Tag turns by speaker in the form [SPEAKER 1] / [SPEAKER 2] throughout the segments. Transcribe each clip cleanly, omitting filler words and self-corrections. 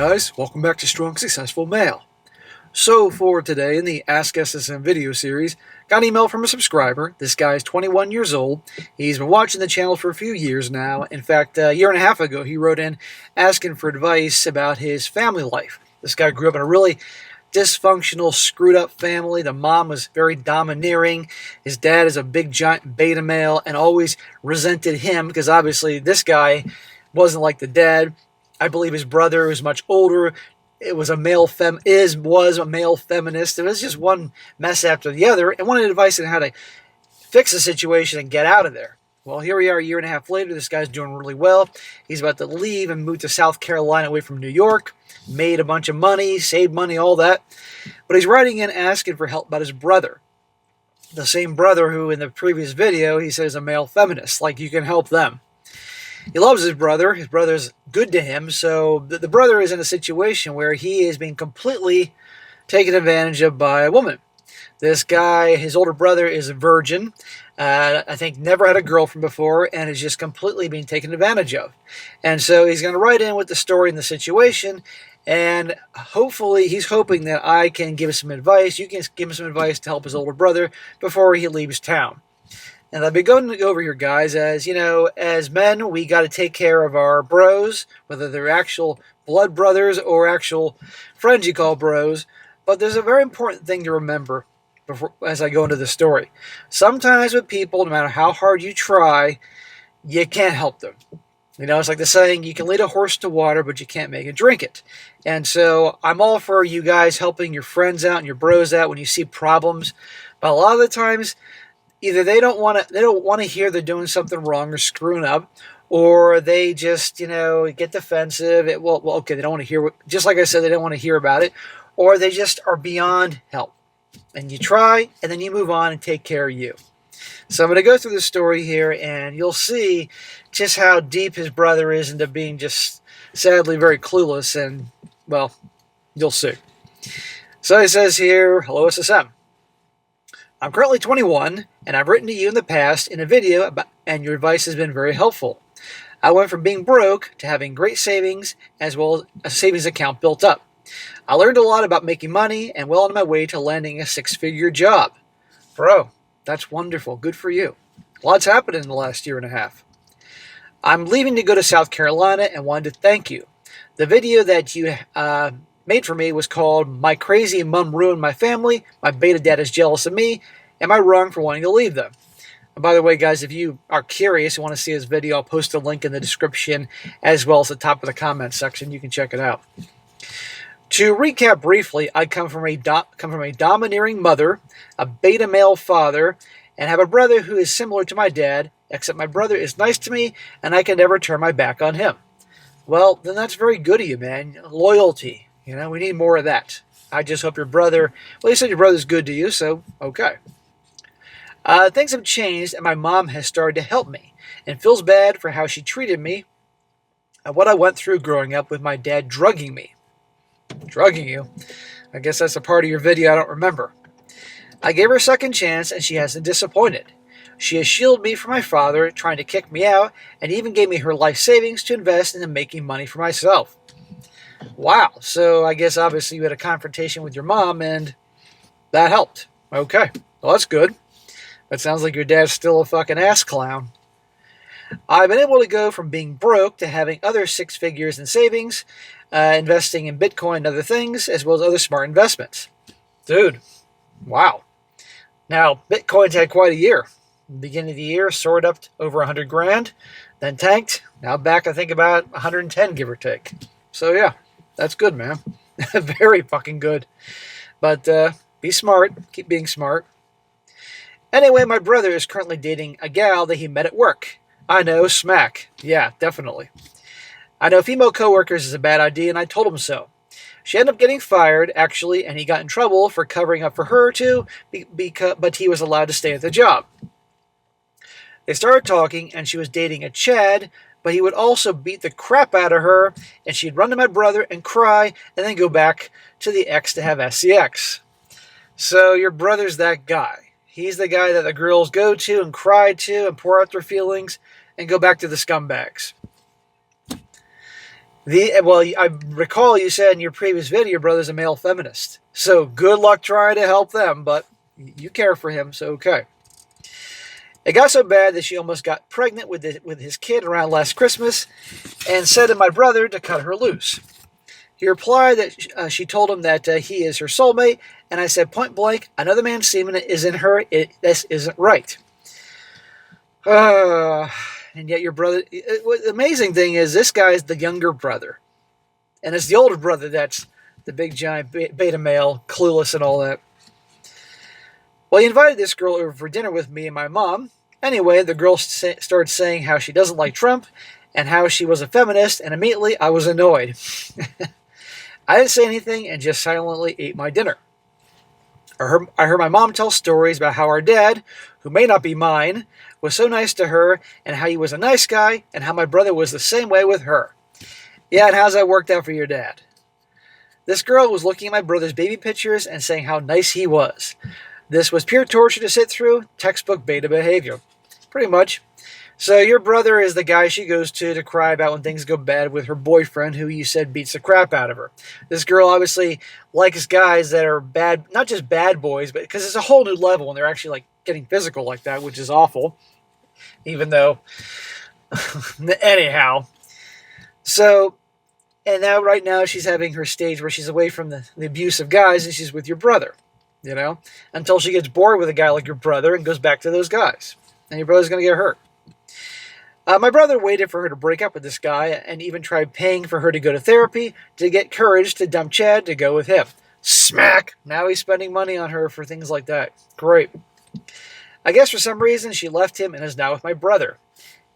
[SPEAKER 1] guys, welcome back to Strong Successful Male. So for today in the Ask SSM video series, got an email from a subscriber. This guy is 21 years old. He's been watching the channel for a few years now. In fact, a year and a half ago, he wrote in asking for advice about his family life. This guy grew up in a really dysfunctional, screwed up family. The mom was very domineering. His dad is a big giant beta male and always resented him because obviously this guy wasn't like the dad. I believe his brother was much older. It was a male was a male feminist. It was just one mess after the other, and wanted advice on how to fix the situation and get out of there. Well, here we are a year and a half later. This guy's doing really well. He's about to leave and move to South Carolina away from New York. Made a bunch of money, saved money, all that. But he's writing in asking for help about his brother. The same brother who in the previous video he said is a male feminist. Like, you can help them. He loves his brother. His brother's good to him. So the brother is in a situation where he is being completely taken advantage of by a woman. This guy, his older brother, is a virgin. I think never had a girlfriend before and is just completely being taken advantage of. And so he's going to write in with the story and the situation. And hopefully, he's hoping that I can give him some advice. You can give him some advice to help his older brother before he leaves town. And I've been going over here, guys, as you know, as men, we got to take care of our bros, whether they're actual blood brothers or actual friends you call bros. But there's a very important thing to remember as I go into the story. Sometimes with people, no matter how hard you try, you can't help them. You know, it's like the saying, you can lead a horse to water, but you can't make it drink it. And so I'm all for you guys helping your friends out and your bros out when you see problems. But a lot of the times, either they don't want to hear they're doing something wrong or screwing up, or they just, get defensive. Okay, they don't want to hear just like I said, they don't want to hear about it, or they just are beyond help. And you try, and then you move on and take care of you. So I'm going to go through the story here, and you'll see just how deep his brother is into being just sadly very clueless, and, well, you'll see. So he says here, hello SSM. I'm currently 21, and I've written to you in the past in a video, and your advice has been very helpful. I went from being broke to having great savings, as well as a savings account built up. I learned a lot about making money, and well on my way to landing a six-figure job. Bro, that's wonderful. Good for you. Lots happened in the last year and a half. I'm leaving to go to South Carolina and wanted to thank you. The video that you made for me was called My Crazy Mom Ruined My Family, My Beta Dad is Jealous of Me, Am I Wrong for Wanting to Leave Them? And by the way, guys, if you are curious and want to see this video, I'll post a link in the description as well as the top of the comment section. You can check it out. To recap briefly, I come from a domineering mother, a beta male father, and have a brother who is similar to my dad, except my brother is nice to me and I can never turn my back on him. Well, then that's very good of you, man. Loyalty. We need more of that. I just hope your brother, well, you said your brother's good to you, so okay. Things have changed, and my mom has started to help me, and feels bad for how she treated me and what I went through growing up with my dad drugging me. Drugging you? I guess that's a part of your video I don't remember. I gave her a second chance, and she hasn't disappointed. She has shielded me from my father, trying to kick me out, and even gave me her life savings to invest into making money for myself. Wow, so I guess obviously you had a confrontation with your mom, and that helped. Okay, well that's good. That sounds like your dad's still a fucking ass clown. I've been able to go from being broke to having other six figures in savings, investing in Bitcoin and other things, as well as other smart investments. Dude, wow. Now, Bitcoin's had quite a year. Beginning of the year, soared up to over 100 grand, then tanked. Now back, I think, about 110, give or take. So yeah, that's good, man. Very fucking good. But be smart. Keep being smart. Anyway, my brother is currently dating a gal that he met at work. I know, smack. Yeah, definitely. I know female coworkers is a bad idea, and I told him so. She ended up getting fired, actually, and he got in trouble for covering up for her, too, but he was allowed to stay at the job. They started talking, and she was dating a Chad, but he would also beat the crap out of her, and she'd run to my brother and cry, and then go back to the ex to have SCX. So your brother's that guy. He's the guy that the girls go to and cry to and pour out their feelings and go back to the scumbags. Well, I recall you said in your previous video your brother's a male feminist. So good luck trying to help them, but you care for him, so okay. It got so bad that she almost got pregnant with his kid around last Christmas and said to my brother to cut her loose. He replied that she told him that he is her soulmate, and I said point blank, another man's semen is in her. This isn't right. And yet your brother... The amazing thing is this guy is the younger brother. And it's the older brother that's the big giant beta male, clueless and all that. Well, he invited this girl over for dinner with me and my mom. Anyway, the girl started saying how she doesn't like Trump and how she was a feminist, and immediately I was annoyed. I didn't say anything and just silently ate my dinner. I heard my mom tell stories about how our dad, who may not be mine, was so nice to her and how he was a nice guy and how my brother was the same way with her. Yeah, and how's that worked out for your dad? This girl was looking at my brother's baby pictures and saying how nice he was. This was pure torture to sit through, textbook beta behavior. Pretty much. So your brother is the guy she goes to cry about when things go bad with her boyfriend, who you said beats the crap out of her. This girl obviously likes guys that are bad, not just bad boys, but because it's a whole new level when they're actually like getting physical like that, which is awful. Even though, anyhow. So, and now right now she's having her stage where she's away from the abuse of guys and she's with your brother, you know, until she gets bored with a guy like your brother and goes back to those guys. And your brother's going to get hurt. My brother waited for her to break up with this guy and even tried paying for her to go to therapy to get courage to dump Chad to go with him. Smack! Now he's spending money on her for things like that. Great. I guess for some reason she left him and is now with my brother.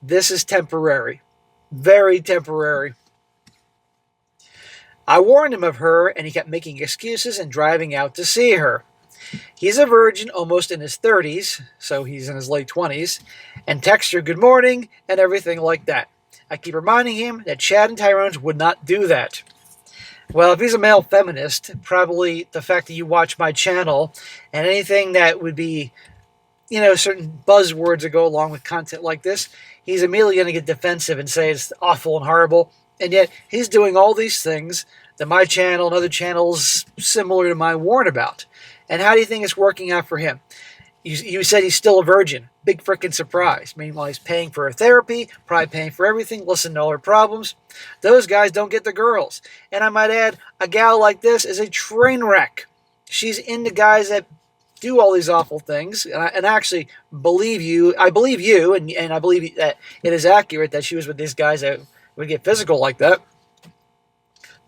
[SPEAKER 1] This is temporary. Very temporary. I warned him of her and he kept making excuses and driving out to see her. He's a virgin almost in his 30s, so he's in his late 20s, and texts her good morning and everything like that. I keep reminding him that Chad and Tyrone's would not do that. Well, if he's a male feminist, probably the fact that you watch my channel and anything that would be, you know, certain buzzwords that go along with content like this, he's immediately going to get defensive and say it's awful and horrible. And yet he's doing all these things that my channel and other channels similar to mine warn about. And how do you think it's working out for him? You said he's still a virgin. Big frickin' surprise. Meanwhile, he's paying for her therapy, probably paying for everything, listening to all her problems. Those guys don't get the girls. And I might add, a gal like this is a train wreck. She's into guys that do all these awful things. And I actually believe you. I believe you, and I believe that it is accurate that she was with these guys that would get physical like that.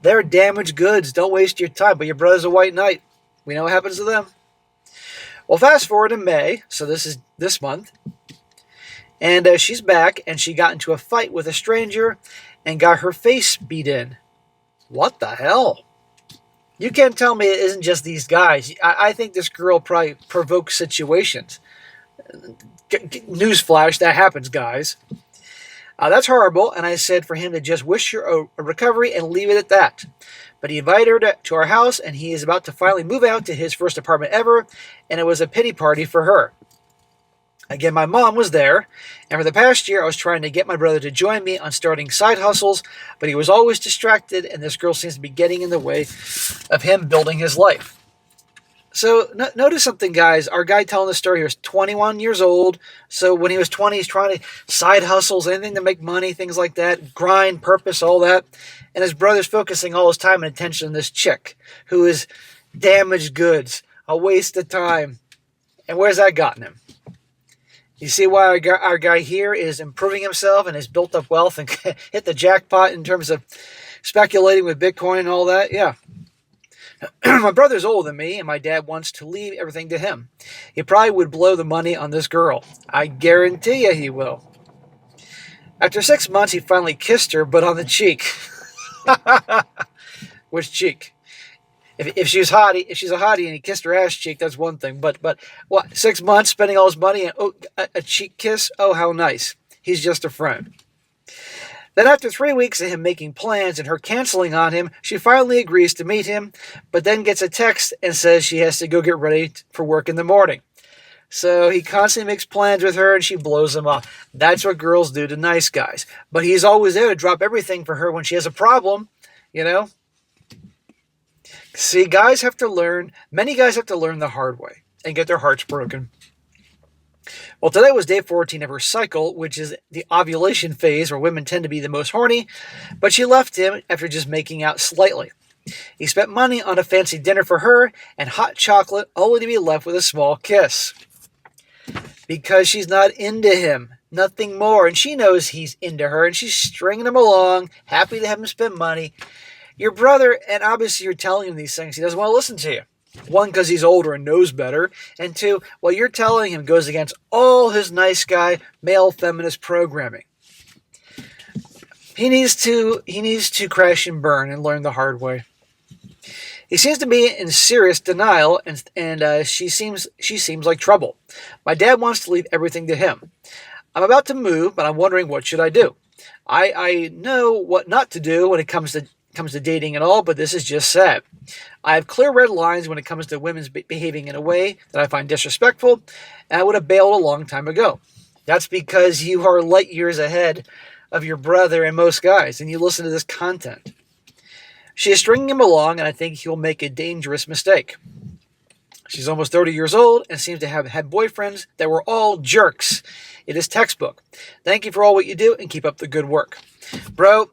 [SPEAKER 1] They're damaged goods. Don't waste your time. But your brother's a white knight. We know what happens to them. Well, fast forward to May, so this is this month, and she's back, and she got into a fight with a stranger and got her face beat in. What the hell? You can't tell me it isn't just these guys. I think this girl probably provokes situations. Newsflash, that happens, guys. That's horrible, and I said for him to just wish her a recovery and leave it at that. But he invited her to our house, and he is about to finally move out to his first apartment ever, and it was a pity party for her. Again, my mom was there, and for the past year I was trying to get my brother to join me on starting side hustles, but he was always distracted, and this girl seems to be getting in the way of him building his life. So notice something, guys. Our guy telling the story, he was 21 years old. So when he was 20, he's trying to side hustles, anything to make money, things like that, grind, purpose, all that. And his brother's focusing all his time and attention on this chick who is damaged goods, a waste of time. And where's that gotten him? You see why our guy here is improving himself and has built up wealth and hit the jackpot in terms of speculating with Bitcoin and all that? Yeah. My brother's older than me, and my dad wants to leave everything to him. He probably would blow the money on this girl. I guarantee you he will. After 6 months, he finally kissed her, but on the cheek. Which cheek? If she's a hottie and he kissed her ass cheek, that's one thing. But what? 6 months spending all his money and a cheek kiss? Oh, how nice. He's just a friend. Then after 3 weeks of him making plans and her canceling on him, she finally agrees to meet him, but then gets a text and says she has to go get ready for work in the morning. So he constantly makes plans with her and she blows him off. That's what girls do to nice guys. But he's always there to drop everything for her when she has a problem, you know? See, many guys have to learn the hard way and get their hearts broken. Well, today was day 14 of her cycle, which is the ovulation phase where women tend to be the most horny, but she left him after just making out slightly. He spent money on a fancy dinner for her and hot chocolate, only to be left with a small kiss. Because she's not into him, nothing more, and she knows he's into her, and she's stringing him along, happy to have him spend money. Your brother, and obviously you're telling him these things, he doesn't want to listen to you. One, because he's older and knows better, and two, what you're telling him goes against all his nice guy, male feminist programming. He needs to crash and burn and learn the hard way. He seems to be in serious denial, and she seems like trouble. My dad wants to leave everything to him. I'm about to move, but I'm wondering what should I do. I know what not to do when it comes to dating and all, but this is just sad. I have clear red lines when it comes to women's behaving in a way that I find disrespectful, and I would have bailed a long time ago. That's because you are light years ahead of your brother and most guys, and you listen to this content. She is stringing him along, and I think he'll make a dangerous mistake. She's almost 30 years old and seems to have had boyfriends that were all jerks. It is textbook. Thank you for all what you do, and keep up the good work. Bro,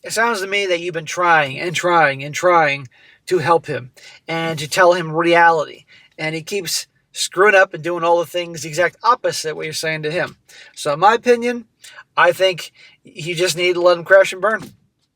[SPEAKER 1] it sounds to me that you've been trying and trying and trying to help him and to tell him reality. And he keeps screwing up and doing all the things the exact opposite what you're saying to him. So in my opinion, I think you just need to let him crash and burn.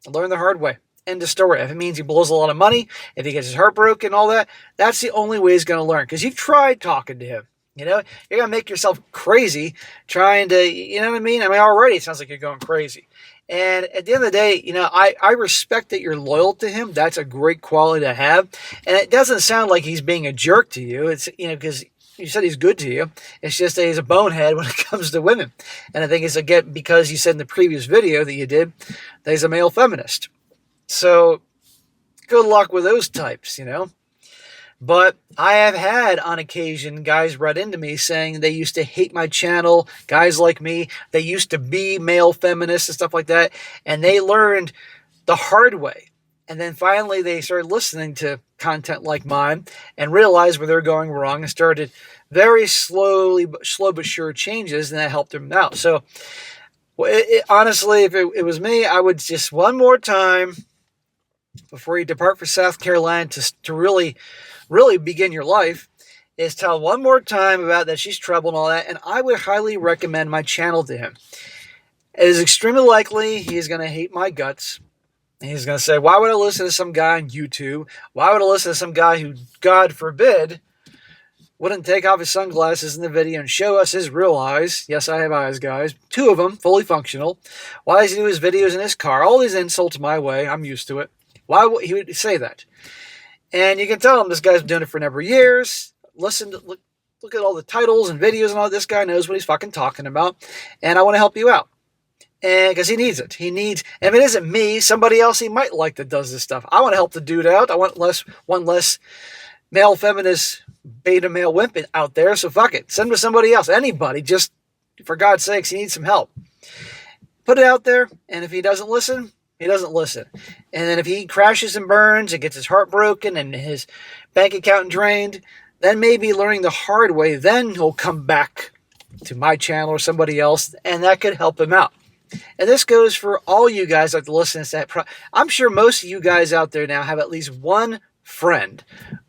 [SPEAKER 1] Learn the hard way. End of story. If it means he blows a lot of money, if he gets his heart broken, all that, that's the only way he's going to learn. Because you've tried talking to him. You know, you're going to make yourself crazy trying to, you know what I mean? I mean, already it sounds like you're going crazy. And at the end of the day, you know, I respect that you're loyal to him. That's a great quality to have. And it doesn't sound like he's being a jerk to you. It's, you know, because you said he's good to you. It's just that he's a bonehead when it comes to women. And I think it's, again, because you said in the previous video that you did that he's a male feminist. So good luck with those types, you know. But I have had, on occasion, guys write into me saying they used to hate my channel, guys like me, they used to be male feminists and stuff like that, and they learned the hard way. And then finally they started listening to content like mine and realized where they're going wrong and started very slow but sure changes, and that helped them out. So honestly, if it was me, I would just one more time, before you depart for South Carolina to really begin your life, is tell one more time about that she's trouble and all that, and I would highly recommend my channel to him. It is extremely likely he's going to hate my guts. He's going to say, why would I listen to some guy on YouTube? Why would I listen to some guy who, God forbid, wouldn't take off his sunglasses in the video and show us his real eyes? Yes, I have eyes, guys. 2 of them, fully functional. Why does he do his videos in his car? All these insults my way. I'm used to it. Why would he would say that? And you can tell him this guy's been doing it for a number of years. Look at all the titles and videos and all. This guy knows what he's fucking talking about. And I want to help you out. And because he needs it. He needs, and if it isn't me, somebody else he might like that does this stuff. I want to help the dude out. I want one less male feminist beta male wimp out there. So fuck it. Send him to somebody else. Anybody. Just, for God's sakes, he needs some help. Put it out there. And if he doesn't listen, he doesn't listen. And then if he crashes and burns and gets his heart broken and his bank account drained, then maybe learning the hard way, then he'll come back to my channel or somebody else, and that could help him out. And this goes for all you guys that listen to that. I'm sure most of you guys out there now have at least one friend,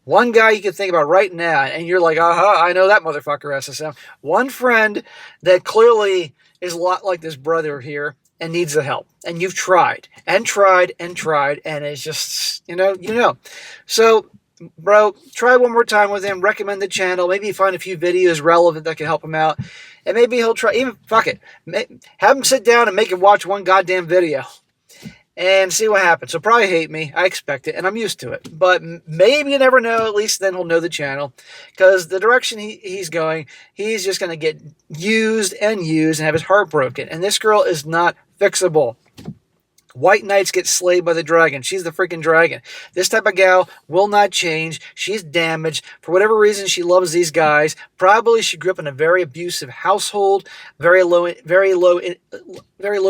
[SPEAKER 1] one guy you can think about right now, and you're like, I know that motherfucker, SSM. One friend that clearly is a lot like this brother here, and needs the help. And you've tried and tried and tried, and it's just, you know. So, bro, try one more time with him. Recommend the channel. Maybe find a few videos relevant that can help him out. And maybe he'll try, even, fuck it. Have him sit down and make him watch one goddamn video. And see what happens. He'll probably hate me. I expect it, and I'm used to it. But maybe you never know. At least then he'll know the channel. Because the direction he's going, he's just going to get used and have his heart broken. And this girl is not fixable. White knights get slayed by the dragon. She's the freaking dragon. This type of gal will not change. She's damaged. For whatever reason, she loves these guys. Probably she grew up in a very abusive household, very low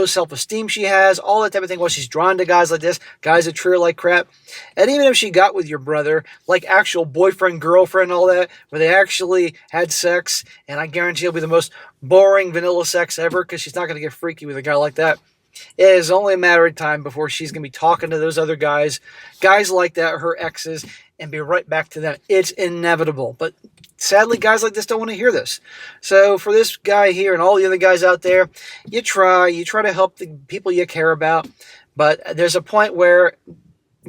[SPEAKER 1] self-esteem she has, all that type of thing. Well, she's drawn to guys like this, guys that treat her like crap. And even if she got with your brother, like actual boyfriend, girlfriend, all that, where they actually had sex, and I guarantee it'll be the most boring vanilla sex ever, because she's not going to get freaky with a guy like that. It is only a matter of time before she's going to be talking to those other guys like that, her exes, and be right back to them. It's inevitable. But sadly, guys like this don't want to hear this. So for this guy here and all the other guys out there, you try to help the people you care about. But there's a point where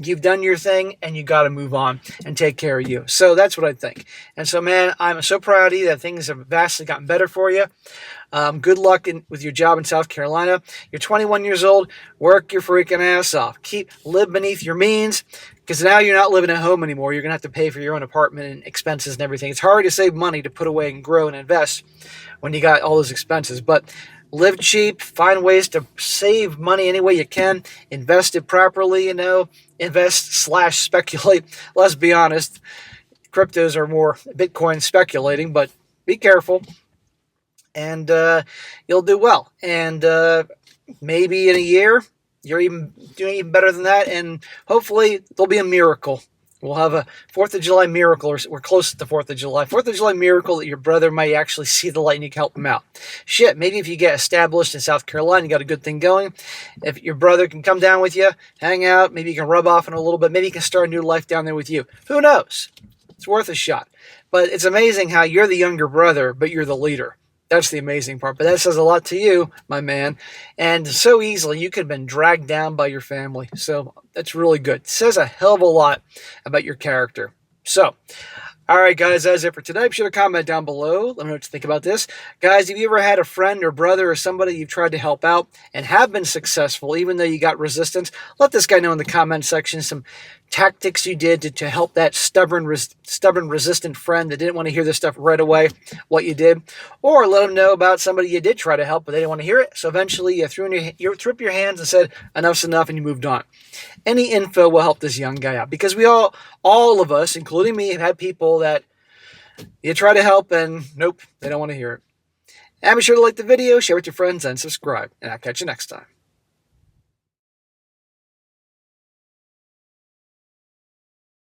[SPEAKER 1] you've done your thing and you got to move on and take care of you. So that's what I think. And so, man, I'm so proud of you that things have vastly gotten better for you. Good luck with your job in South Carolina. You're 21 years old. Work your freaking ass off. Live beneath your means, because now you're not living at home anymore. You're going to have to pay for your own apartment and expenses and everything. It's hard to save money to put away and grow and invest when you got all those expenses. But live cheap. Find ways to save money any way you can. Invest it properly, Invest/speculate. Let's be honest. Cryptos are more Bitcoin speculating, but be careful. And you'll do well. And maybe in a year, you're even doing even better than that. And hopefully there'll be a miracle. We'll have a 4th of July miracle, or we're close to the 4th of July. 4th of July miracle that your brother might actually see the light and you can help him out. Shit, maybe if you get established in South Carolina, you got a good thing going. If your brother can come down with you, hang out, maybe you can rub off on a little bit. Maybe you can start a new life down there with you. Who knows? It's worth a shot. But it's amazing how you're the younger brother, but you're the leader. That's the amazing part. But that says a lot to you, my man. And so easily, you could have been dragged down by your family. So that's really good. It says a hell of a lot about your character. So, all right, guys, that's it for today. Be sure to comment down below. Let me know what you think about this. Guys, have you ever had a friend or brother or somebody you've tried to help out and have been successful, even though you got resistance? Let this guy know in the comment section some tactics you did to help that stubborn, resistant friend that didn't want to hear this stuff right away, what you did. Or let them know about somebody you did try to help, but they didn't want to hear it. So eventually you threw up your hands and said, enough's enough, and you moved on. Any info will help this young guy out, because we all of us, including me, have had people that you try to help and nope, they don't want to hear it. And be sure to like the video, share with your friends, and subscribe. And I'll catch you next time.